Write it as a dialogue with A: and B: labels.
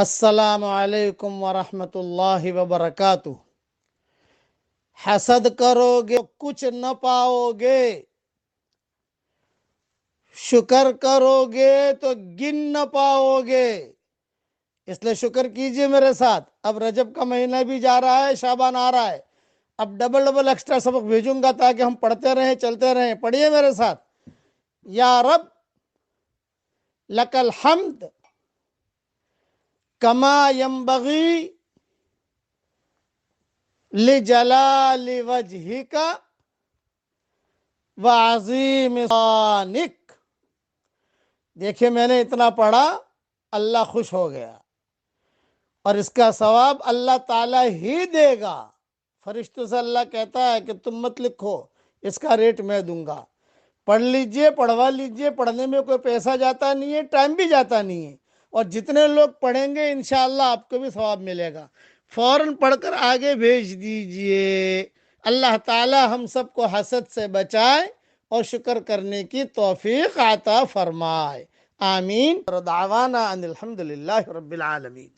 A: السلام علیکم ورحمۃ اللہ وبرکاتہ۔ حسد کرو گے کچھ نہ پاؤ گے، شکر کرو گے تو گن نہ پاؤ گے۔ اس لیے شکر کیجئے میرے ساتھ۔ اب رجب کا مہینہ بھی جا رہا ہے، شعبان آ رہا ہے، اب ڈبل ایکسٹرا سبق بھیجوں گا تاکہ ہم پڑھتے رہیں، چلتے رہیں۔ پڑھیے میرے ساتھ۔ یا رب لک الحمد کما ینبغی لجلال وجہک وعظیم سلطانک۔ دیکھیے میں نے اتنا پڑھا، اللہ خوش ہو گیا، اور اس کا ثواب اللہ تعالیٰ ہی دے گا۔ فرشتوں سے اللہ کہتا ہے کہ تم مت لکھو، اس کا ریٹ میں دوں گا۔ پڑھ لیجئے، پڑھوا لیجئے۔ پڑھنے میں کوئی پیسہ جاتا نہیں ہے، ٹائم بھی جاتا نہیں ہے، اور جتنے لوگ پڑھیں گے انشاءاللہ آپ کو بھی ثواب ملے گا۔ فوراً پڑھ کر آگے بھیج دیجئے۔ اللہ تعالی ہم سب کو حسد سے بچائے اور شکر کرنے کی توفیق عطا فرمائے۔ آمین۔ دعوانا ان الحمدللہ رب العالمین۔